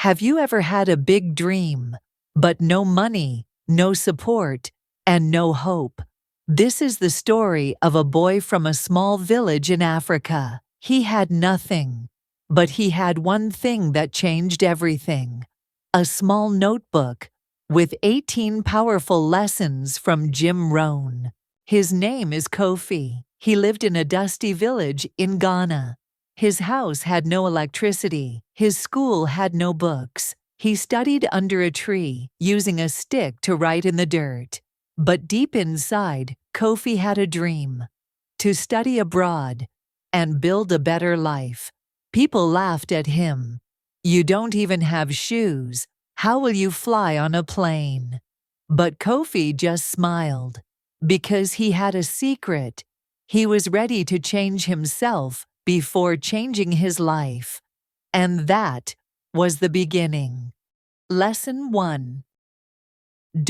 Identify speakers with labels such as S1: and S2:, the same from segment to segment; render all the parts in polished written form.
S1: Have you ever had a big dream, but no money, no support, and no hope? This is the story of a boy from a small village in Africa. He had nothing, but he had one thing that changed everything: a small notebook with 18 powerful lessons from Jim Rohn. His name is Kofi. He lived in a dusty village in Ghana. His house had no electricity. His school had no books. He studied under a tree, using a stick to write in the dirt. But deep inside, Kofi had a dream: to study abroad and build a better life. People laughed at him. "You don't even have shoes. How will you fly on a plane?" But Kofi just smiled, because he had a secret. He was ready to change himself before changing his life. And that was the beginning. Lesson 1.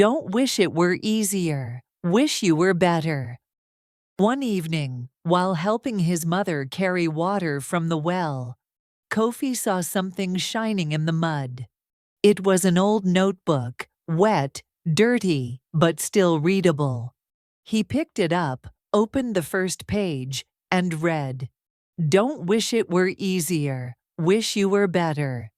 S1: Don't wish it were easier. Wish you were better. One evening, while helping his mother carry water from the well, Kofi saw something shining in the mud. It was an old notebook, wet, dirty, but still readable. He picked it up, opened the first page, and read, "Don't wish it were easier. Wish you were better."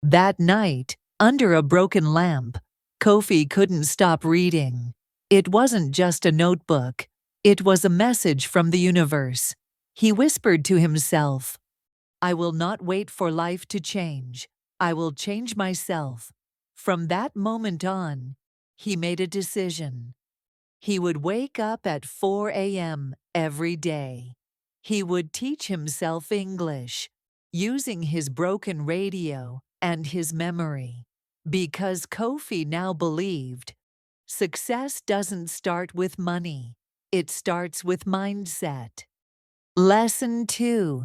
S1: That night, under a broken lamp, Kofi couldn't stop reading. It wasn't just a notebook. It was a message from the universe. He whispered to himself, "I will not wait for life to change. I will change myself." From that moment on, he made a decision. He would wake up at 4 a.m. every day. He would teach himself English, using his broken radio and his memory. Because Kofi now believed, success doesn't start with money. It starts with mindset. Lesson 2.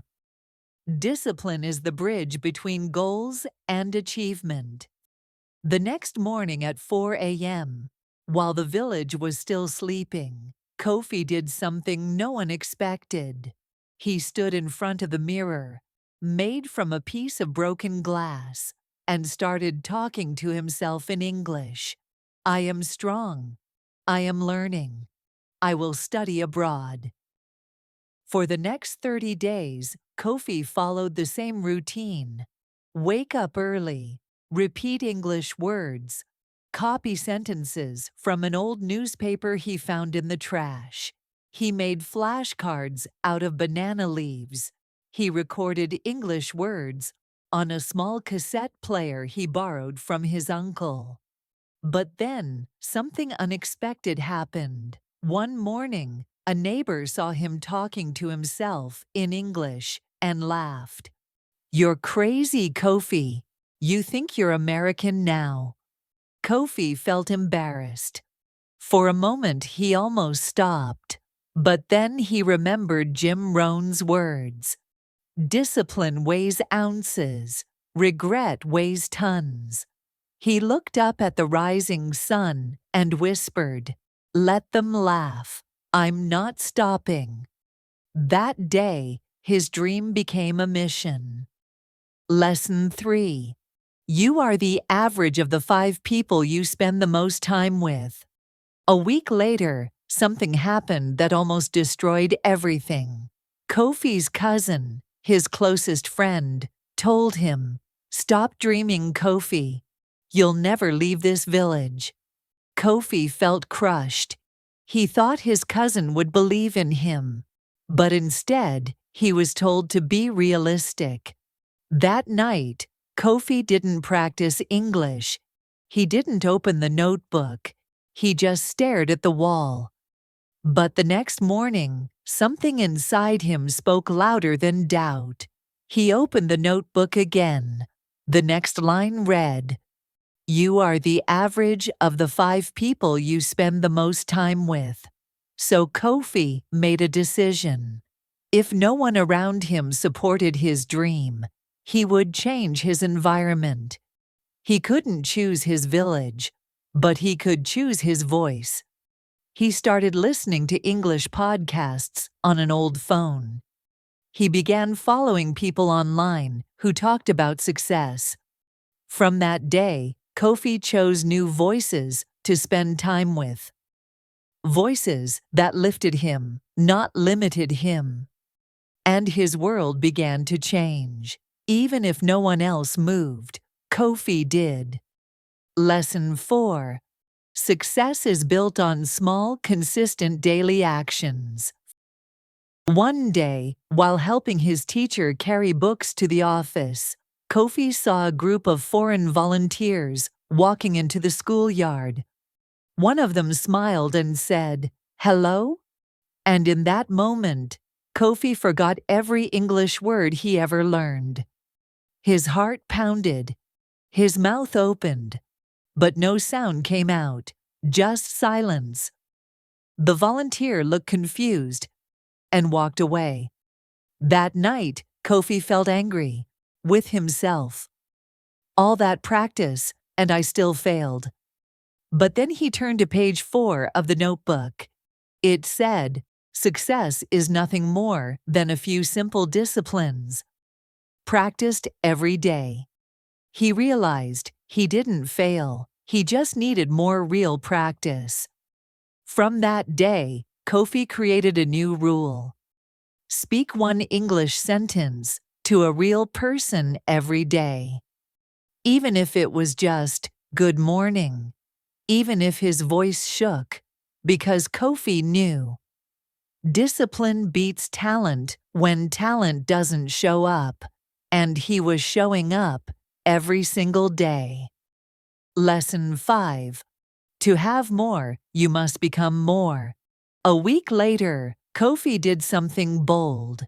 S1: Discipline is the bridge between goals and achievement. The next morning at 4 a.m., while the village was still sleeping, Kofi did something no one expected. He stood in front of the mirror, made from a piece of broken glass, and started talking to himself in English. "I am strong. I am learning. I will study abroad." For the next 30 days, Kofi followed the same routine. Wake up early, repeat English words, copy sentences from an old newspaper he found in the trash. He made flashcards out of banana leaves. He recorded English words on a small cassette player he borrowed from his uncle. But then, something unexpected happened. One morning, a neighbor saw him talking to himself in English and laughed. "You're crazy, Kofi. You think you're American now." Kofi felt embarrassed. For a moment he almost stopped, but then he remembered Jim Rohn's words. Discipline weighs ounces, regret weighs tons. He looked up at the rising sun and whispered, "Let them laugh. I'm not stopping." That day, his dream became a mission. Lesson 3. You are the average of the 5 people you spend the most time with. A week later, something happened that almost destroyed everything. Kofi's cousin, his closest friend, told him, "Stop dreaming, Kofi. You'll never leave this village." Kofi felt crushed. He thought his cousin would believe in him, but instead, he was told to be realistic. That night, Kofi didn't practice English. He didn't open the notebook. He just stared at the wall. But the next morning, something inside him spoke louder than doubt. He opened the notebook again. The next line read, "You are the average of the 5 people you spend the most time with." So Kofi made a decision. If no one around him supported his dream, he would change his environment. He couldn't choose his village, but he could choose his voice. He started listening to English podcasts on an old phone. He began following people online who talked about success. From that day, Kofi chose new voices to spend time with. Voices that lifted him, not limited him. And his world began to change. Even if no one else moved, Kofi did. Lesson 4. Success is built on small, consistent daily actions. One day, while helping his teacher carry books to the office, Kofi saw a group of foreign volunteers walking into the schoolyard. One of them smiled and said, "Hello?" And in that moment, Kofi forgot every English word he ever learned. His heart pounded. His mouth opened. But no sound came out, just silence. The volunteer looked confused and walked away. That night, Kofi felt angry with himself. All that practice, and I still failed. But then he turned to page 4 of the notebook. It said, "Success is nothing more than a few simple disciplines, practiced every day." He realized he didn't fail, he just needed more real practice. From that day, Kofi created a new rule. Speak one English sentence to a real person every day. Even if it was just, "Good morning." Even if his voice shook, because Kofi knew. Discipline beats talent when talent doesn't show up, and he was showing up every single day. Lesson 5. To have more, you must become more. A week later, Kofi did something bold.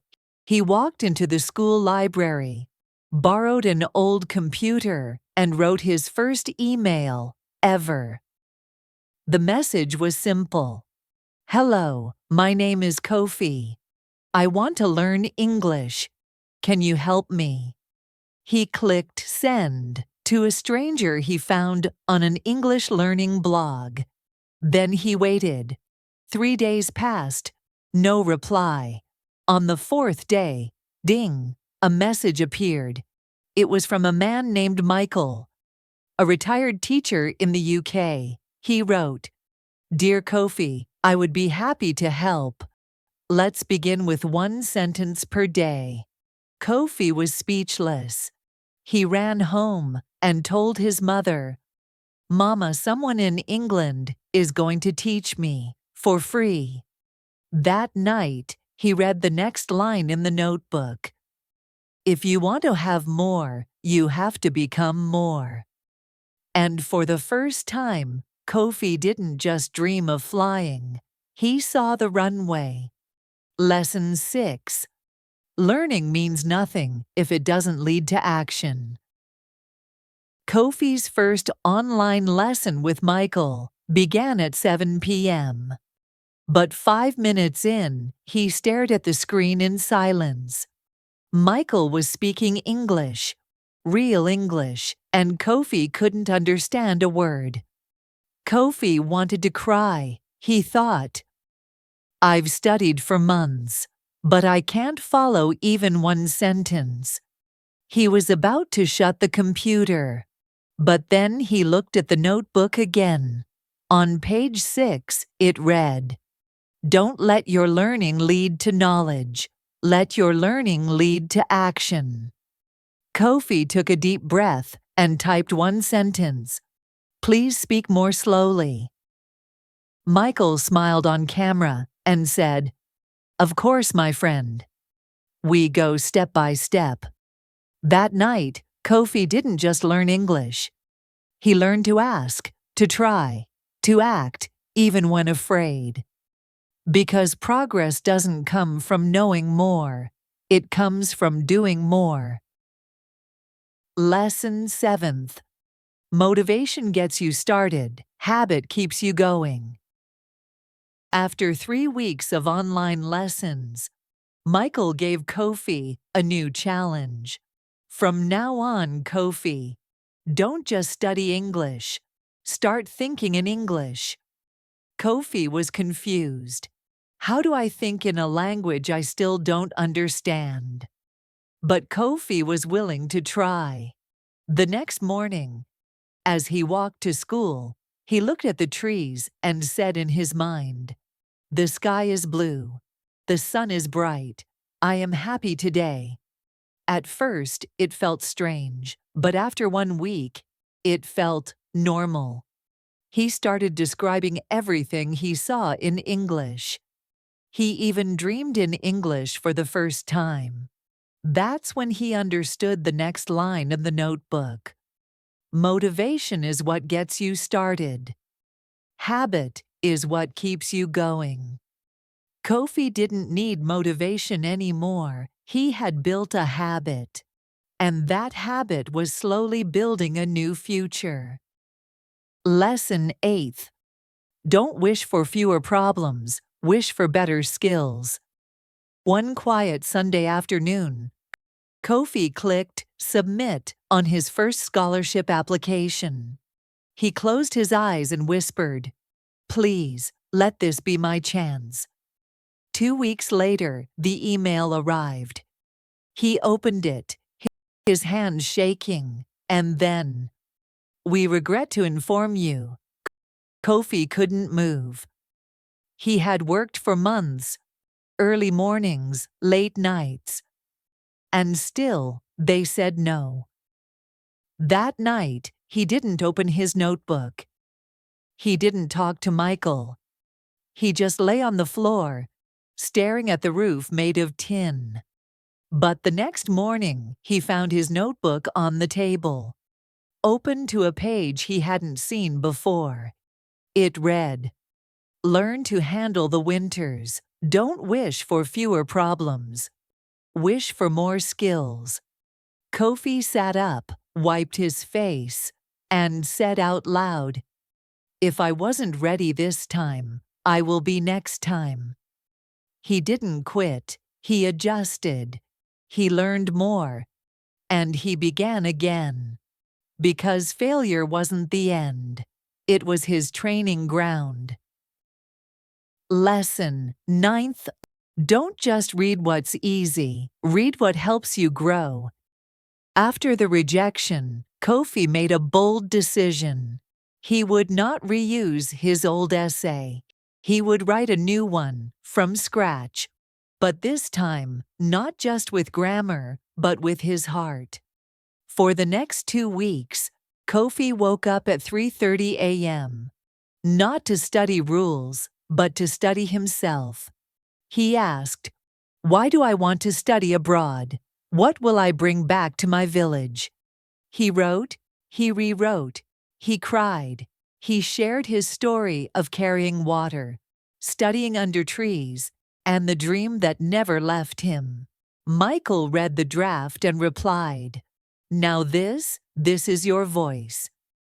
S1: He walked into the school library, borrowed an old computer, and wrote his first email ever. The message was simple. "Hello, my name is Kofi. I want to learn English. Can you help me?" He clicked send to a stranger he found on an English learning blog. Then he waited. 3 days passed, no reply. On the 4th day, ding, a message appeared. It was from a man named Michael, a retired teacher in the UK. He wrote, "Dear Kofi, I would be happy to help. Let's begin with one sentence per day." Kofi was speechless. He ran home and told his mother, "Mama, someone in England is going to teach me for free." That night, he read the next line in the notebook. "If you want to have more, you have to become more." And for the first time, Kofi didn't just dream of flying. He saw the runway. Lesson 6. Learning means nothing if it doesn't lead to action. Kofi's first online lesson with Michael began at 7 p.m. But 5 minutes in, he stared at the screen in silence. Michael was speaking English, real English, and Kofi couldn't understand a word. Kofi wanted to cry. He thought, "I've studied for months, but I can't follow even one sentence." He was about to shut the computer. But then he looked at the notebook again. On page 6, it read, "Don't let your learning lead to knowledge. Let your learning lead to action." Kofi took a deep breath and typed one sentence. "Please speak more slowly." Michael smiled on camera and said, "Of course, my friend. We go step by step." That night, Kofi didn't just learn English. He learned to ask, to try, to act, even when afraid. Because progress doesn't come from knowing more. It comes from doing more. Lesson 7. Motivation gets you started. Habit keeps you going. After 3 weeks of online lessons, Michael gave Kofi a new challenge. From now on, Kofi, don't just study English. Start thinking in English. Kofi was confused. How do I think in a language I still don't understand? But Kofi was willing to try. The next morning, as he walked to school, he looked at the trees and said in his mind, "The sky is blue. The sun is bright. I am happy today." At first, it felt strange, but after 1 week, it felt normal. He started describing everything he saw in English. He even dreamed in English for the first time. That's when he understood the next line in the notebook. Motivation is what gets you started. Habit is what keeps you going. Kofi didn't need motivation anymore. He had built a habit. And that habit was slowly building a new future. Lesson 8. Don't wish for fewer problems, wish for better skills. One quiet Sunday afternoon, Kofi clicked Submit on his first scholarship application. He closed his eyes and whispered, "Please, let this be my chance." 2 weeks later, the email arrived. He opened it, his hands shaking, and then, "We regret to inform you." Kofi couldn't move. He had worked for months, early mornings, late nights, and still they said no. That night, he didn't open his notebook. He didn't talk to Michael. He just lay on the floor, staring at the roof made of tin. But the next morning, he found his notebook on the table, open to a page he hadn't seen before. It read, "Learn to handle the winters. Don't wish for fewer problems. Wish for more skills." Kofi sat up, wiped his face, and said out loud, "If I wasn't ready this time, I will be next time." He didn't quit. He adjusted. He learned more. And he began again. Because failure wasn't the end. It was his training ground. Lesson 9. Don't just read what's easy, read what helps you grow. After the rejection, Kofi made a bold decision. He would not reuse his old essay. He would write a new one, from scratch. But this time, not just with grammar, but with his heart. For the next 2 weeks, Kofi woke up at 3:30 a.m. Not to study rules, but to study himself. He asked, "Why do I want to study abroad? What will I bring back to my village?" He wrote, he rewrote, he cried. He shared his story of carrying water, studying under trees, and the dream that never left him. Michael read the draft and replied, "Now this is your voice."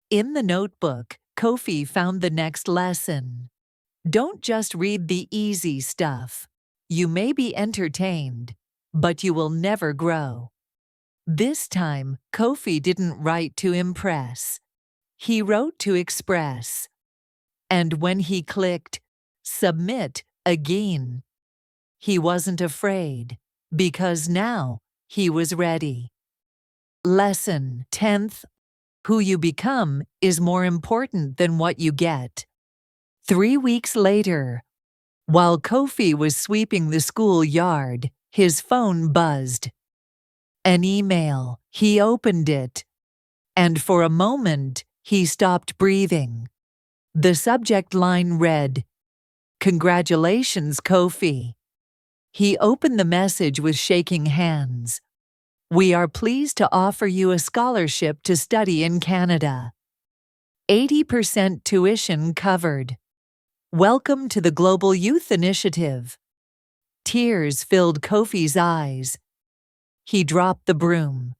S1: In the notebook, Kofi found the next lesson. Don't just read the easy stuff. You may be entertained, but you will never grow. This time, Kofi didn't write to impress. He wrote to express. And when he clicked Submit again, he wasn't afraid, because now he was ready. Lesson 10. Who you become is more important than what you get. 3 weeks later, while Kofi was sweeping the schoolyard, his phone buzzed. An email. He opened it, and for a moment, he stopped breathing. The subject line read, "Congratulations, Kofi." He opened the message with shaking hands. "We are pleased to offer you a scholarship to study in Canada. 80% tuition covered. Welcome to the Global Youth Initiative." Tears filled Kofi's eyes. He dropped the broom,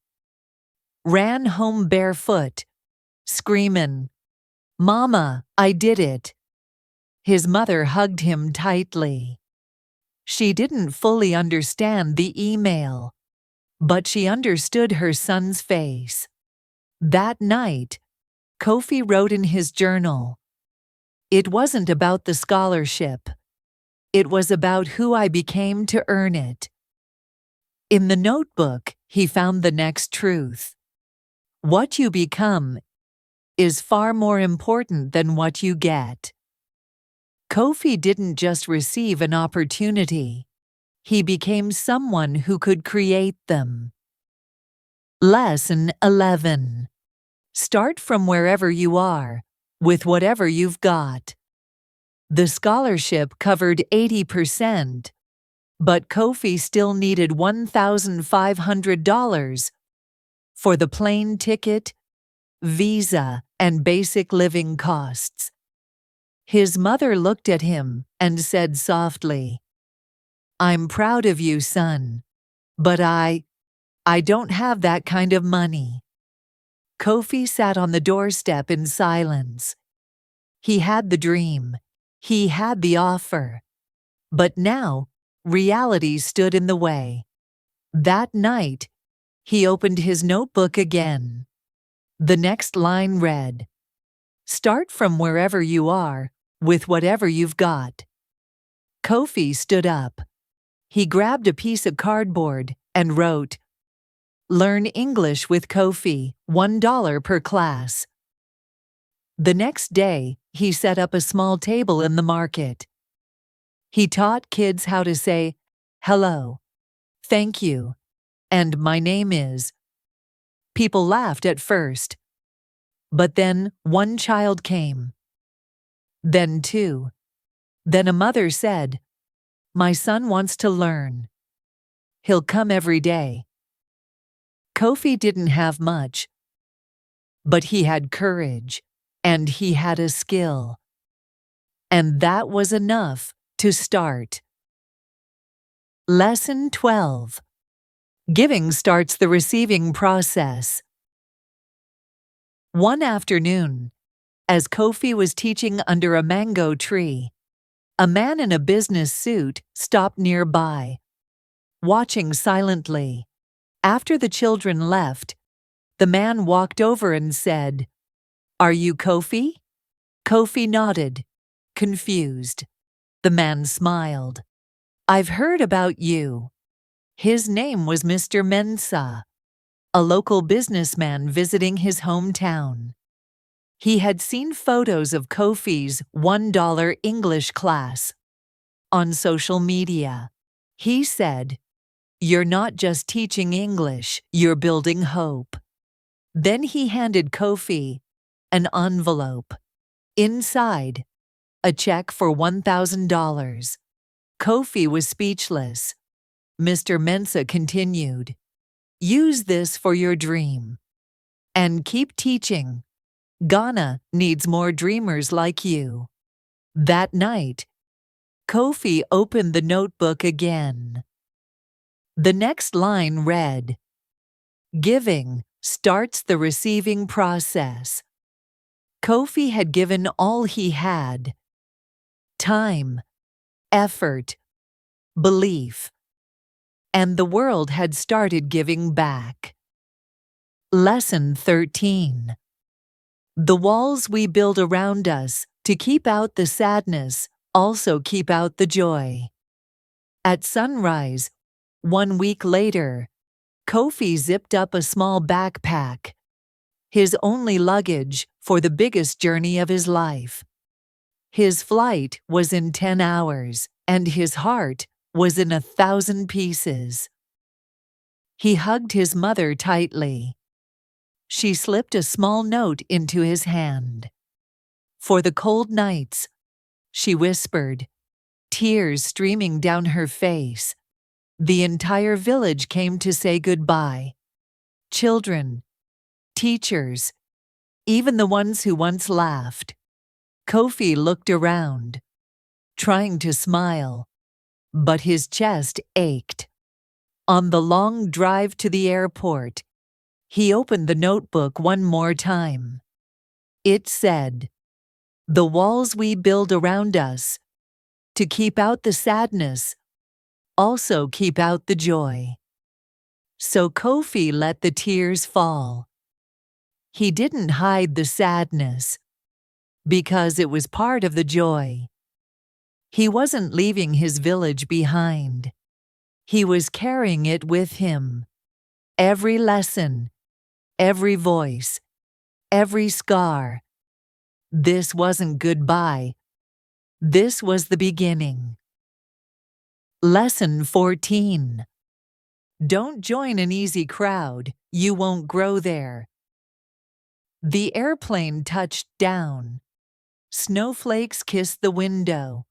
S1: ran home barefoot, screaming, "Mama, I did it." His mother hugged him tightly. She didn't fully understand the email, but she understood her son's face. That night, Kofi wrote in his journal, "It wasn't about the scholarship. It was about who I became to earn it." In the notebook, he found the next truth. What you become is far more important than what you get. Kofi didn't just receive an opportunity. He became someone who could create them. Lesson 11. Start from wherever you are, with whatever you've got. The scholarship covered 80%, but Kofi still needed $1,500 for the plane ticket, visa, and basic living costs. His mother looked at him and said softly, "I'm proud of you, son, but I don't have that kind of money." Kofi sat on the doorstep in silence. He had the dream. He had the offer. But now, reality stood in the way. That night, he opened his notebook again. The next line read, "Start from wherever you are, with whatever you've got." Kofi stood up. He grabbed a piece of cardboard and wrote, "Learn English with Kofi, $1 per class." The next day, he set up a small table in the market. He taught kids how to say, "Hello," "Thank you," and "My name is." People laughed at first. But then one child came. Then two. Then a mother said, "My son wants to learn. He'll come every day." Kofi didn't have much, but he had courage, and he had a skill. And that was enough to start. Lesson 12. Giving starts the receiving process. One afternoon, as Kofi was teaching under a mango tree, a man in a business suit stopped nearby, watching silently. After the children left, the man walked over and said, "Are you Kofi?" Kofi nodded, confused. The man smiled. "I've heard about you." His name was Mr. Mensah, a local businessman visiting his hometown. He had seen photos of Kofi's $1 English class on social media. He said, "You're not just teaching English, you're building hope." Then he handed Kofi an envelope. Inside, a check for $1,000. Kofi was speechless. Mr. Mensah continued, "Use this for your dream. And keep teaching. Ghana needs more dreamers like you." That night, Kofi opened the notebook again. The next line read, "Giving starts the receiving process." Kofi had given all he had: time, effort, belief, and the world had started giving back. Lesson 13. The walls we build around us to keep out the sadness also keep out the joy. At sunrise, 1 week later, Kofi zipped up a small backpack, his only luggage for the biggest journey of his life. His flight was in 10 hours, and his heart was in 1,000 pieces. He hugged his mother tightly. She slipped a small note into his hand. "For the cold nights," she whispered, tears streaming down her face. The entire village came to say goodbye. Children, teachers, even the ones who once laughed. Kofi looked around, trying to smile, but his chest ached. On the long drive to the airport, he opened the notebook one more time. It said, "The walls we build around us to keep out the sadness also keep out the joy." So Kofi let the tears fall. He didn't hide the sadness, because it was part of the joy. He wasn't leaving his village behind. He was carrying it with him. Every lesson, every voice, every scar. This wasn't goodbye. This was the beginning. Lesson 14. Don't join an easy crowd. You won't grow there. The airplane touched down. Snowflakes kissed the window.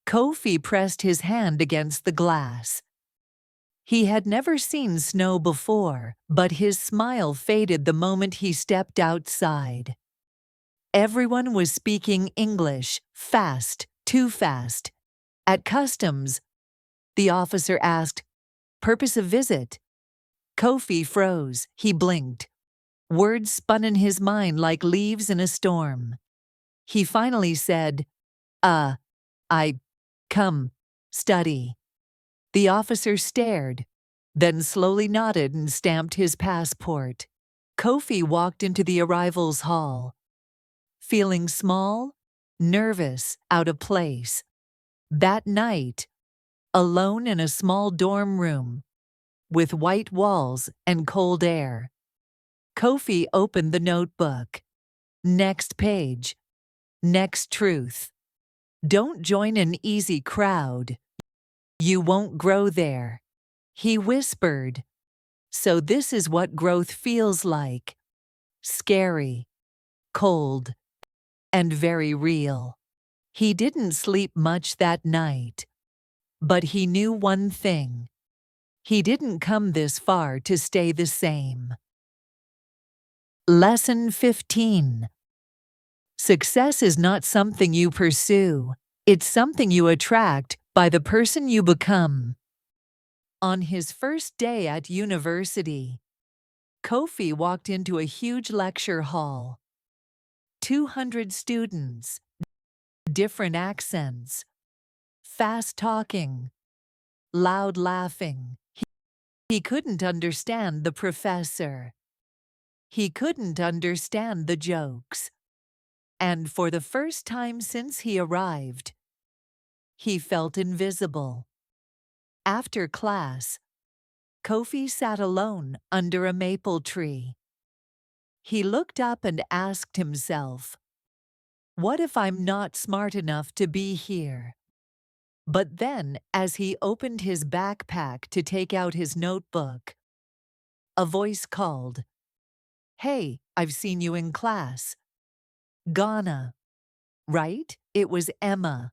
S1: Kofi pressed his hand against the glass. He had never seen snow before, but his smile faded the moment he stepped outside. Everyone was speaking English, fast, too fast. At customs, the officer asked, "Purpose of visit?" Kofi froze. He blinked. Words spun in his mind like leaves in a storm. He finally said, I come, study." The officer stared, then slowly nodded and stamped his passport. Kofi walked into the arrivals hall, feeling small, nervous, out of place. That night, alone in a small dorm room, with white walls and cold air, Kofi opened the notebook. Next page. Next truth. Don't join an easy crowd. You won't grow there. He whispered. So this is what growth feels like. Scary, cold, and very real. He didn't sleep much that night. But he knew one thing. He didn't come this far to stay the same. Lesson 15. Success is not something you pursue. It's something you attract by the person you become. On his first day at university, Kofi walked into a huge lecture hall. 200 students, different accents, fast talking, loud laughing. He couldn't understand the professor. He couldn't understand the jokes. And for the first time since he arrived, he felt invisible. After class, Kofi sat alone under a maple tree. He looked up and asked himself, "What if I'm not smart enough to be here?" But then, as he opened his backpack to take out his notebook, a voice called, "Hey, I've seen you in class." Ghana, right? It was Emma,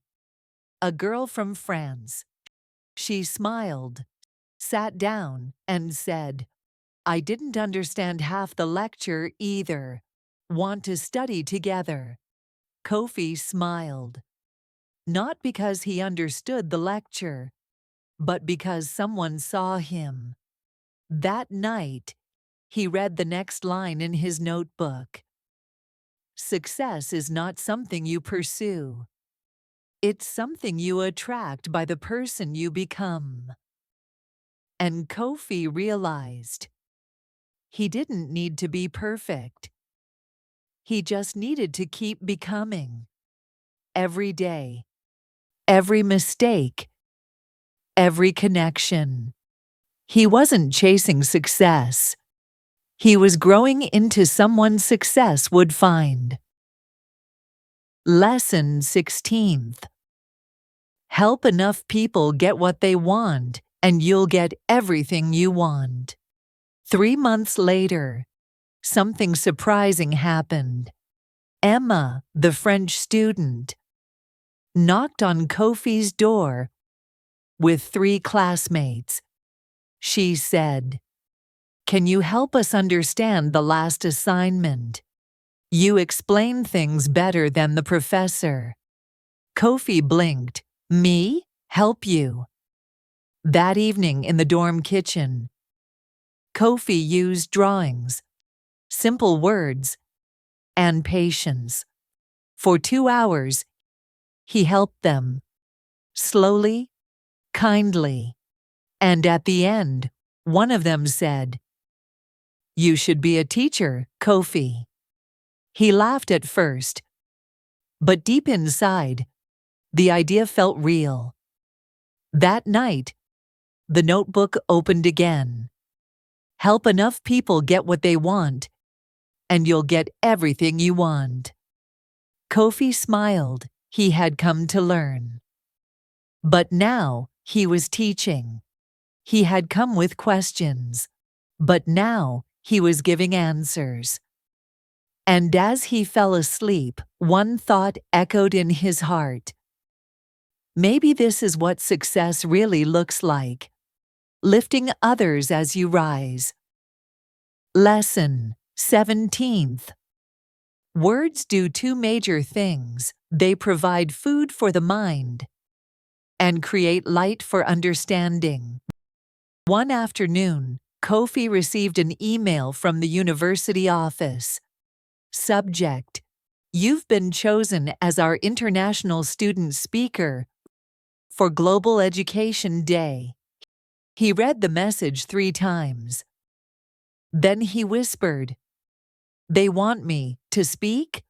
S1: a girl from France. She smiled, sat down, and said, "I didn't understand half the lecture either. Want to study together?" Kofi smiled. Not because he understood the lecture, but because someone saw him. That night, he read the next line in his notebook. Success is not something you pursue. It's something you attract by the person you become. And Kofi realized he didn't need to be perfect. He just needed to keep becoming. Every day, every mistake, every connection. He wasn't chasing success. He was growing into someone success would find. Lesson 16. Help enough people get what they want, and you'll get everything you want. 3 months later, something surprising happened. Emma, the French student, knocked on Kofi's door with 3 classmates. She said, "Can you help us understand the last assignment? You explain things better than the professor." Kofi blinked. "Me? Help you?" That evening in the dorm kitchen, Kofi used drawings, simple words, and patience. For 2 hours, he helped them, slowly, kindly. And at the end, one of them said, "You should be a teacher, Kofi." He laughed at first, but deep inside, the idea felt real. That night, the notebook opened again. Help enough people get what they want, and you'll get everything you want. Kofi smiled. He had come to learn. But now he was teaching. He had come with questions, but now he was giving answers. And as he fell asleep, one thought echoed in his heart. Maybe this is what success really looks like. Lifting others as you rise. Lesson 17th. Words do two major things. They provide food for the mind and create light for understanding. One afternoon, Kofi received an email from the university office. Subject: You've been chosen as our international student speaker for Global Education Day. He read the message 3 times. Then he whispered, "They want me to speak?"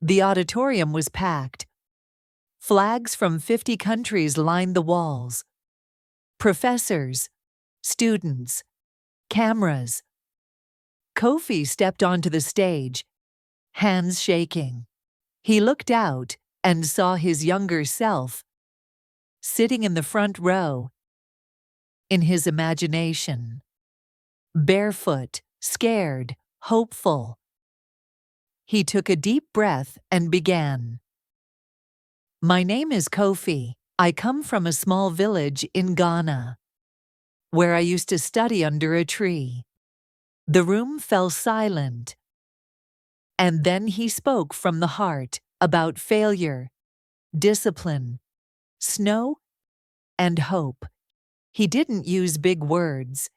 S1: The auditorium was packed. Flags from 50 countries lined the walls. Professors, students, cameras. Kofi stepped onto the stage, hands shaking. He looked out and saw his younger self sitting in the front row. In his imagination, barefoot, scared, hopeful. He took a deep breath and began. My name is Kofi. I come from a small village in Ghana, where I used to study under a tree. The room fell silent. And then he spoke from the heart about failure, discipline, snow, and hope. He didn't use big words.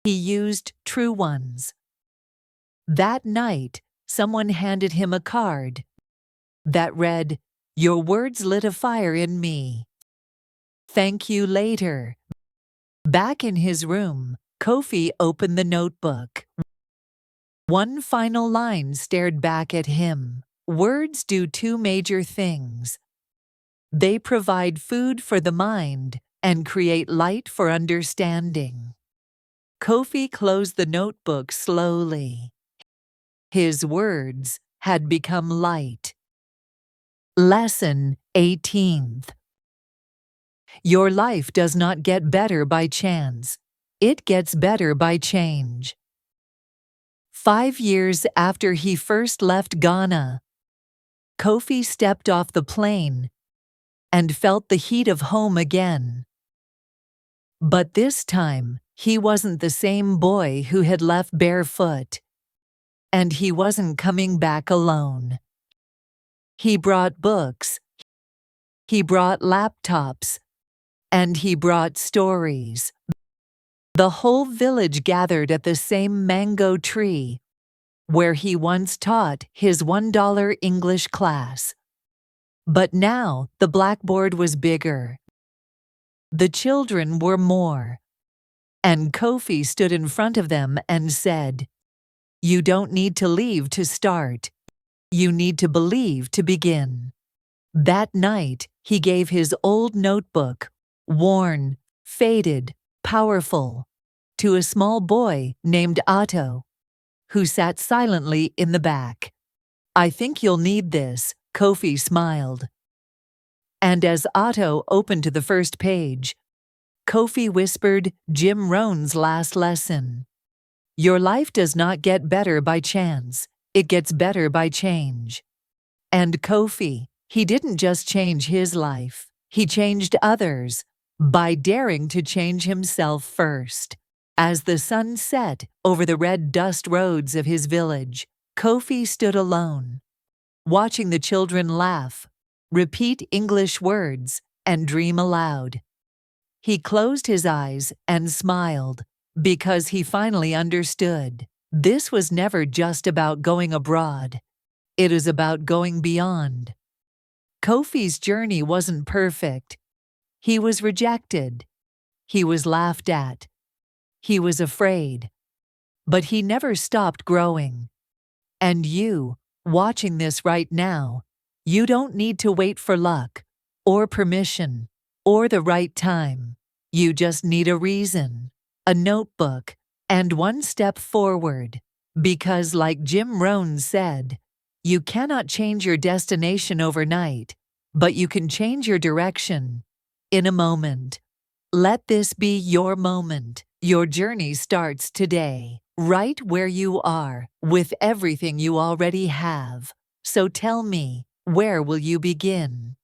S1: He used true ones. That night, someone handed him a card that read, "Your words lit a fire in me. Thank you later." Back in his room, Kofi opened the notebook. One final line stared back at him. Words do two major things. They provide food for the mind and create light for understanding. Kofi closed the notebook slowly. His words had become light. Lesson 18th. Your life does not get better by chance. It gets better by change. 5 years after he first left Ghana, Kofi stepped off the plane and felt the heat of home again. But this time, he wasn't the same boy who had left barefoot. And he wasn't coming back alone. He brought books, he brought laptops, and he brought stories. The whole village gathered at the same mango tree where he once taught his $1 English class. But now the blackboard was bigger. The children were more. And Kofi stood in front of them and said, "You don't need to leave to start. You need to believe to begin." That night, he gave his old notebook, worn, faded, powerful, to a small boy named Otto, who sat silently in the back. "I think you'll need this," Kofi smiled. And as Otto opened to the first page, Kofi whispered Jim Rohn's last lesson. Your life does not get better by chance, it gets better by change. And Kofi, he didn't just change his life, he changed others by daring to change himself first. As the sun set over the red dust roads of his village, Kofi stood alone, watching the children laugh, repeat English words, and dream aloud. He closed his eyes and smiled, because he finally understood. This was never just about going abroad. It is about going beyond. Kofi's journey wasn't perfect. He was rejected. He was laughed at. He was afraid. But he never stopped growing. And you, watching this right now, you don't need to wait for luck, or permission, or the right time. You just need a reason. a notebook, and one step forward. Because, like Jim Rohn said, you cannot change your destination overnight, but you can change your direction in a moment. Let this be your moment. Your journey starts today, right where you are, with everything you already have. So tell me, where will you begin?